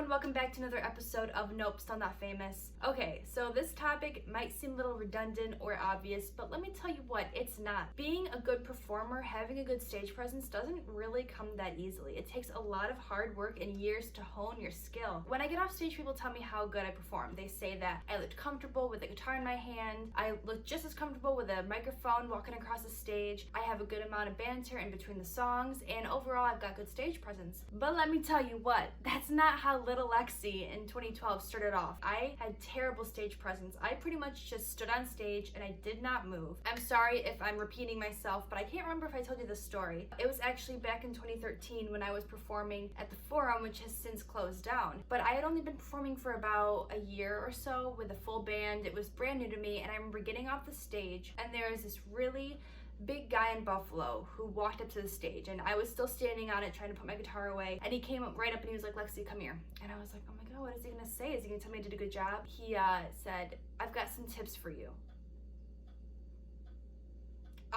everyone, welcome back to another episode of Nope, Still Not Famous. Okay, so this topic might seem a little redundant or obvious, but let me tell you what, it's not. Being a good performer, having a good stage presence doesn't really come that easily. It takes a lot of hard work and years to hone your skill. When I get off stage, people tell me how good I perform. They say that I looked comfortable with a guitar in my hand, I look just as comfortable with a microphone walking across the stage, I have a good amount of banter in between the songs, and overall I've got good stage presence. But let me tell you what, that's not how little Lexxi in 2012 started off. I had terrible stage presence. I pretty much just stood on stage and I did not move. I'm sorry if I'm repeating myself, but I can't remember if I told you this story. It was actually back in 2013 when I was performing at the Forum, which has since closed down. But I had only been performing for about a year or so with a full band. It was brand new to me, and I remember getting off the stage and there was this really big guy in Buffalo who walked up to the stage, and I was still standing on it trying to put my guitar away, and he came up right up and he was like, "Lexxi, come here." And I was like, oh my god, what is he gonna say? Is he gonna tell me I did a good job? He said, "I've got some tips for you."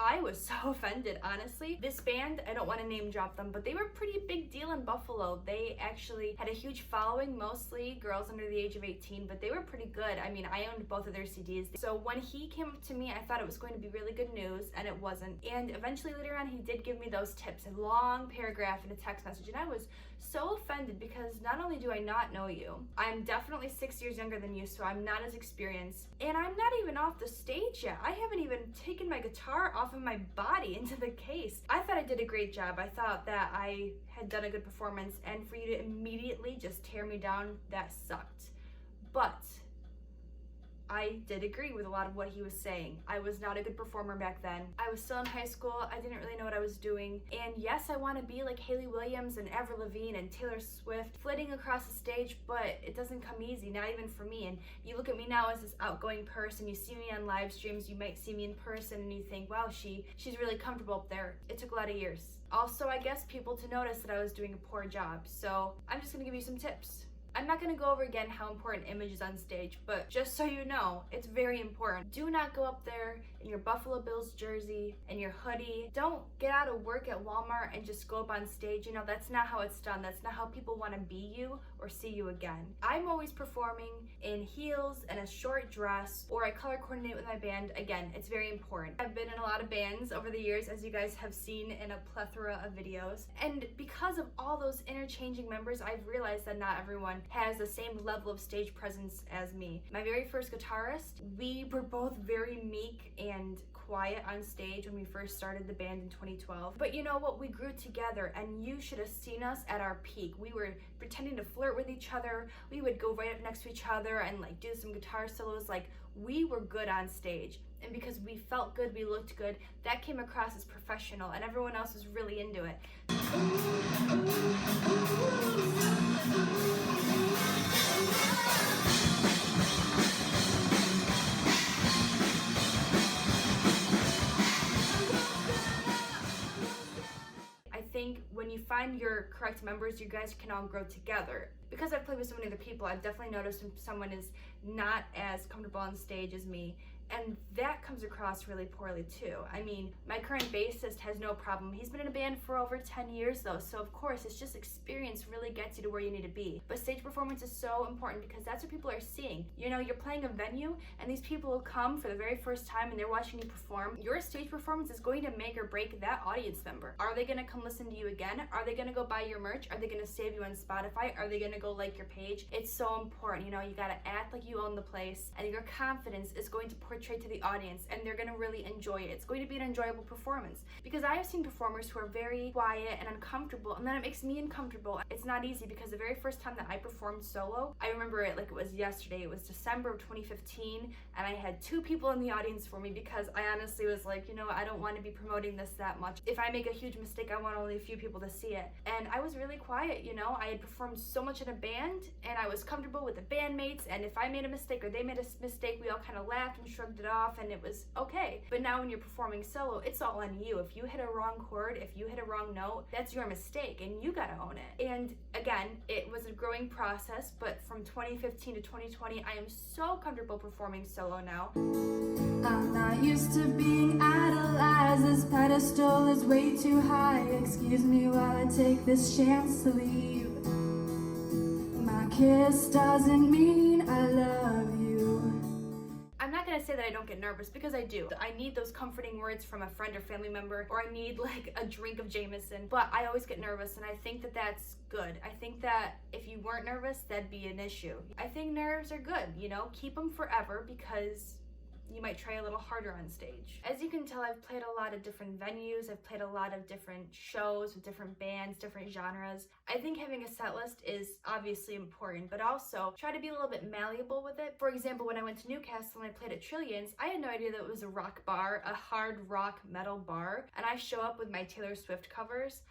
I was so offended, honestly. This band, I don't want to name drop them, but they were a pretty big deal in Buffalo. They actually had a huge following, mostly girls under the age of 18, but they were pretty good. I mean, I owned both of their CDs. So when he came up to me, I thought it was going to be really good news, and it wasn't. And eventually later on, he did give me those tips, a long paragraph in a text message, and I was so offended because not only do I not know you, I'm definitely 6 years younger than you, so I'm not as experienced, and I'm not even off the stage yet. I haven't even taken my guitar off of my body into the case. I thought I did a great job. I thought that I had done a good performance, and for you to immediately just tear me down, that sucked. But I did agree with a lot of what he was saying. I was not a good performer back then. I was still in high school. I didn't really know what I was doing. And yes, I want to be like Hayley Williams and Avril Lavigne and Taylor Swift, flitting across the stage, but it doesn't come easy, not even for me. And you look at me now as this outgoing person, you see me on live streams, you might see me in person, and you think, wow, she's really comfortable up there. It took a lot of years. Also, I guess people to notice that I was doing a poor job. So I'm just gonna give you some tips. I'm not going to go over again how important image is on stage, but just so you know, it's very important. Do not go up there in your Buffalo Bills jersey and your hoodie. Don't get out of work at Walmart and just go up on stage. You know, that's not how it's done. That's not how people want to be you or see you again. I'm always performing in heels and a short dress, or I color coordinate with my band. Again, it's very important. I've been in a lot of bands over the years, as you guys have seen in a plethora of videos, and because of all those interchanging members, I've realized that not everyone has the same level of stage presence as me. My very first guitarist, we were both very meek and quiet on stage when we first started the band in 2012. But you know what? We grew together, and you should have seen us at our peak. We were pretending to flirt with each other. We would go right up next to each other and like do some guitar solos. Like, we were good on stage. And because we felt good, we looked good, that came across as professional, and everyone else was really into it. I think when you find your correct members, you guys can all grow together. Because I've played with so many other people, I've definitely noticed when someone is not as comfortable on stage as me, and that comes across really poorly too. I mean, my current bassist has no problem. He's been in a band for over 10 years though, so of course it's just experience really gets you to where you need to be. But stage performance is so important because that's what people are seeing. You know, you're playing a venue and these people will come for the very first time and they're watching you perform. Your stage performance is going to make or break that audience member. Are they gonna come listen to you again? Are they gonna go buy your merch? Are they gonna save you on Spotify? Are they gonna go like your page? It's so important. You know, you gotta act like you own the place, and your confidence is going to portray to the audience, and they're gonna really enjoy it. It's going to be an enjoyable performance, because I have seen performers who are very quiet and uncomfortable, and then it makes me uncomfortable. It's not easy, because the very first time that I performed solo, I remember it like it was yesterday. It was December of 2015, and I had 2 people in the audience for me, because I honestly was like, you know, I don't want to be promoting this that much. If I make a huge mistake, I want only a few people to see it. And I was really quiet, you know. I had performed so much in a band, and I was comfortable with the bandmates, and if I made a mistake or they made a mistake, we all kind of laughed and shrugged it off, and it was okay. But now when you're performing solo, it's all on you. If you hit a wrong chord, if you hit a wrong note, that's your mistake, and you gotta own it. And again, it was a growing process, but from 2015 to 2020, I am so comfortable performing solo now. I'm not used to being idolized. This pedestal is way too high. Excuse me while I take this chance to leave. My kiss doesn't mean I love you. I'm not gonna say that I don't get nervous, because I do. I need those comforting words from a friend or family member, or I need like a drink of Jameson, but I always get nervous, and I think that that's good. I think that if you weren't nervous, that'd be an issue. I think nerves are good, you know, keep them forever, because you might try a little harder on stage. As you can tell, I've played a lot of different venues. I've played a lot of different shows with different bands, different genres. I think having a set list is obviously important, but also try to be a little bit malleable with it. For example, when I went to Newcastle and I played at Trillions, I had no idea that it was a rock bar, a hard rock metal bar, and I show up with my Taylor Swift covers.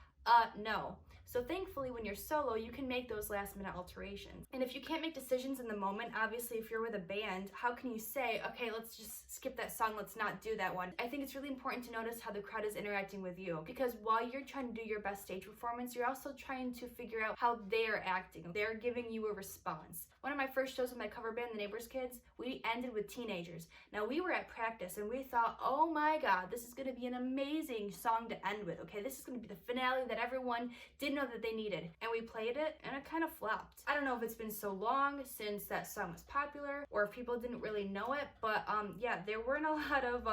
No. So thankfully, when you're solo, you can make those last minute alterations. And if you can't make decisions in the moment, obviously if you're with a band, how can you say, okay, let's just skip that song, let's not do that one? I think it's really important to notice how the crowd is interacting with you, because while you're trying to do your best stage performance, you're also trying to figure out how they're acting. They're giving you a response. One of my first shows with my cover band, the Neighbors Kids, we ended with Teenagers. Now we were at practice and we thought, oh my God, this is gonna be an amazing song to end with, okay? This is gonna be the finale that everyone didn't know that they needed. And we played it and it kind of flopped. I don't know if it's been so long since that song was popular or if people didn't really know it, but yeah, there weren't a lot of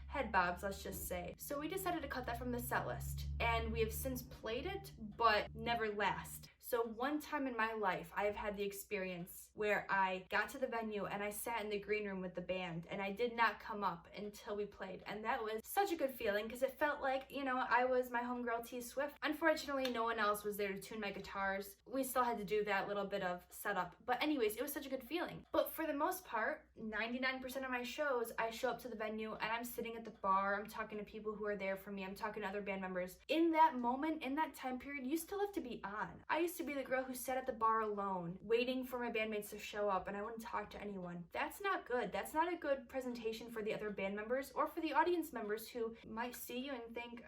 head bobs, let's just say. So we decided to cut that from the set list, and we have since played it, but never last. So one time in my life, I've had the experience where I got to the venue and I sat in the green room with the band and I did not come up until we played. And that was such a good feeling, because it felt like, you know, I was my homegirl T Swift. Unfortunately, no one else was there to tune my guitars. We still had to do that little bit of setup. But anyways, it was such a good feeling. But for the most part, 99% of my shows, I show up to the venue and I'm sitting at the bar, I'm talking to people who are there for me, I'm talking to other band members. In that moment, in that time period, you still have to be on. I used to be the girl who sat at the bar alone, waiting for my bandmates to show up, and I wouldn't talk to anyone. That's not good. That's not a good presentation for the other band members or for the audience members who might see you and think,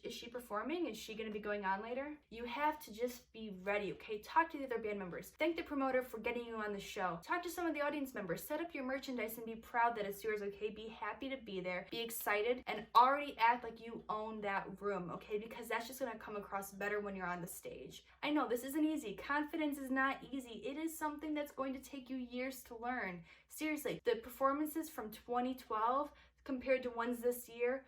is she performing? Is she gonna be going on later? You have to just be ready, okay? Talk to the other band members. Thank the promoter for getting you on the show. Talk to some of the audience members. Set up your merchandise and be proud that it's yours, okay? Be happy to be there. Be excited and already act like you own that room, okay? Because that's just gonna come across better when you're on the stage. I know this isn't easy. Confidence is not easy. It is something that's going to take you years to learn. Seriously, the performances from 2012 compared to ones this year,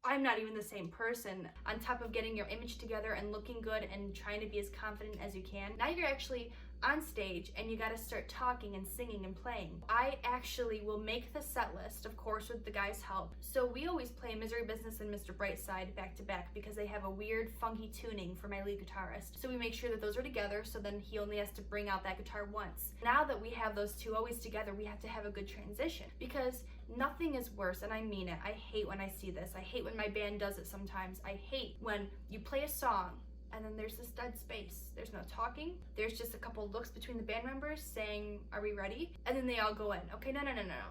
I'm not even the same person. On top of getting your image together and looking good and trying to be as confident as you can, now you're actually on stage and you gotta start talking and singing and playing. I actually will make the set list, of course, with the guys' help. So we always play Misery Business and Mr. Brightside back to back because they have a weird, funky tuning for my lead guitarist. So we make sure that those are together, so then he only has to bring out that guitar once. Now that we have those two always together, we have to have a good transition, because nothing is worse, and I mean it. I hate when I see this. I hate when my band does it sometimes. I hate when you play a song and then there's this dead space. There's no talking. There's just a couple looks between the band members saying, are we ready? And then they all go in. Okay, no.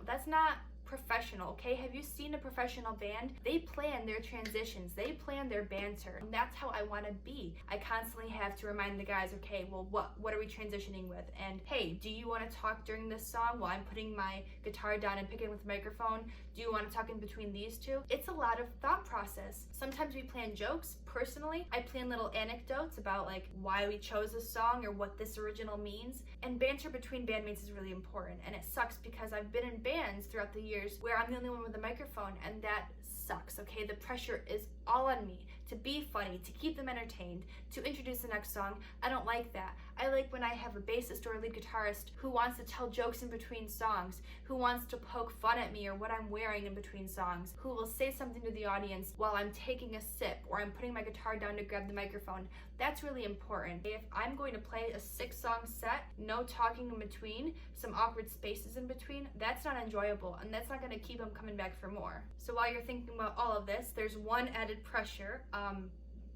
That's not professional, okay? Have you seen a professional band? They plan their transitions. They plan their banter. And that's how I want to be. I constantly have to remind the guys, okay, well, what are we transitioning with? And hey, do you want to talk during this song while I'm putting my guitar down and picking with the microphone? Do you want to talk in between these two? It's a lot of thought process. Sometimes we plan jokes. Personally, I plan little anecdotes about like why we chose a song or what this original means. And banter between bandmates is really important. And it sucks because I've been in bands throughout the years where I'm the only one with a microphone, and that sucks, okay? The pressure is all on me to be funny, to keep them entertained, to introduce the next song. I don't like that. I like when I have a bassist or a lead guitarist who wants to tell jokes in between songs, who wants to poke fun at me or what I'm wearing in between songs, who will say something to the audience while I'm taking a sip or I'm putting my guitar down to grab the microphone. That's really important. If I'm going to play a 6-song set, no talking in between, some awkward spaces in between, that's not enjoyable, and that's not going to keep them coming back for more. So while you're thinking about all of this, there's one added pressure,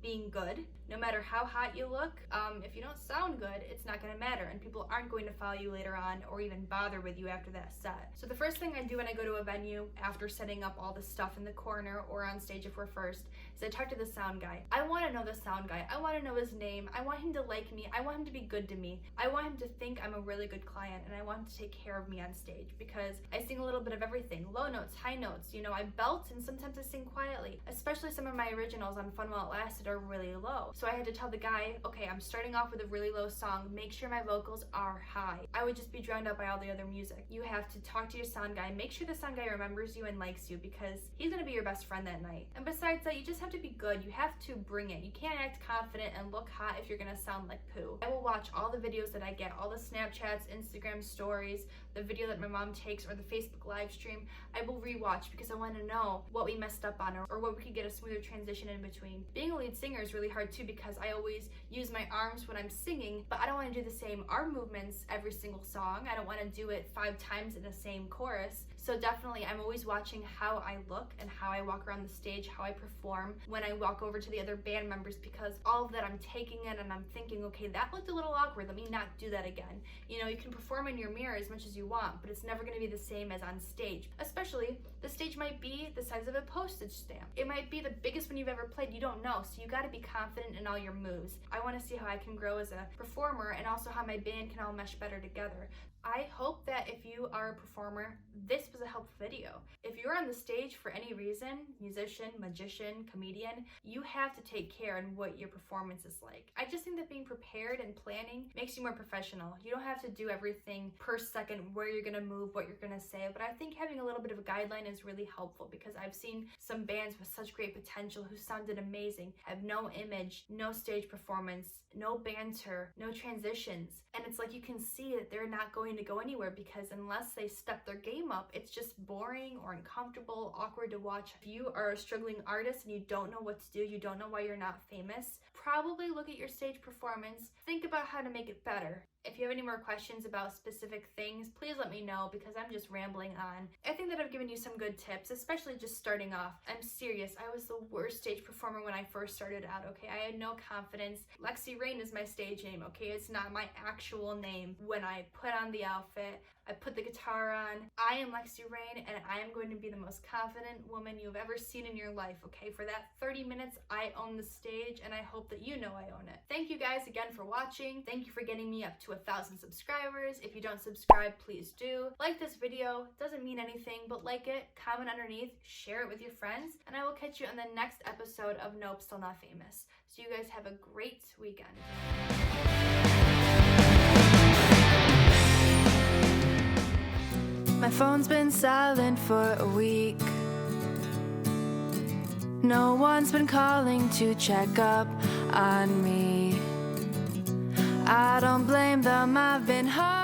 being good. No matter how hot you look, if you don't sound good, it's not gonna matter, and people aren't going to follow you later on or even bother with you after that set. So the first thing I do when I go to a venue after setting up all the stuff in the corner or on stage if we're first, is I talk to the sound guy. I wanna know the sound guy. I wanna know his name. I want him to like me. I want him to be good to me. I want him to think I'm a really good client, and I want him to take care of me on stage, because I sing a little bit of everything. Low notes, high notes, you know, I belt and sometimes I sing quietly. Especially some of my originals on Fun While It Lasted are really low. So I had to tell the guy, okay, I'm starting off with a really low song, make sure my vocals are high. I would just be drowned out by all the other music. You have to talk to your sound guy, make sure the sound guy remembers you and likes you, because he's gonna be your best friend that night. And besides that, you just have to be good. You have to bring it. You can't act confident and look hot if you're gonna sound like poo. I will watch all the videos that I get, all the Snapchats, Instagram stories, the video that my mom takes, or the Facebook live stream. I will rewatch because I want to know what we messed up on, or what we could get a smoother transition in between. Being a lead singer is really hard too, because I always use my arms when I'm singing, but I don't want to do the same arm movements every single song. I don't want to do it 5 times in the same chorus. So definitely, I'm always watching how I look and how I walk around the stage, how I perform when I walk over to the other band members, because all of that I'm taking in and I'm thinking, okay, that looked a little awkward, let me not do that again. You know, you can perform in your mirror as much as you want, but it's never going to be the same as on stage. Especially, the stage might be the size of a postage stamp. It might be the biggest one you've ever played, you don't know, so you got to be confident in all your moves. I want to see how I can grow as a performer, and also how my band can all mesh better together. I hope that if you are a performer, this was a helpful video. If you're on the stage for any reason, musician, magician, comedian, you have to take care in what your performance is like. I just think that being prepared and planning makes you more professional. You don't have to do everything per second, where you're gonna move, what you're gonna say, but I think having a little bit of a guideline is really helpful, because I've seen some bands with such great potential who sounded amazing, have no image, no stage performance, no banter, no transitions, and it's like you can see that they're not going to go anywhere, because unless they step their game up, it's just boring or uncomfortable, awkward to watch. If you are a struggling artist and you don't know what to do, you don't know why you're not famous, probably look at your stage performance, think about how to make it better. If you have any more questions about specific things, please let me know, because I'm just rambling on. I think that I've given you some good tips, especially just starting off. I'm serious, I was the worst stage performer when I first started out, okay? I had no confidence. Lexxi Raine is my stage name, okay? It's not my actual name. When I put on the outfit, I put the guitar on, I am Lexxi Raine, and I am going to be the most confident woman you've ever seen in your life, okay? For that 30 minutes, I own the stage, and I hope that you know I own it. Thank you guys again for watching. Thank you for getting me up to 1,000 subscribers. If you don't subscribe, please do. Like this video, doesn't mean anything, but like it, comment underneath, share it with your friends, and I will catch you on the next episode of Nope, Still Not Famous. So you guys have a great weekend. My phone's been silent for a week. No one's been calling to check up on me. I don't blame them, I've been hard.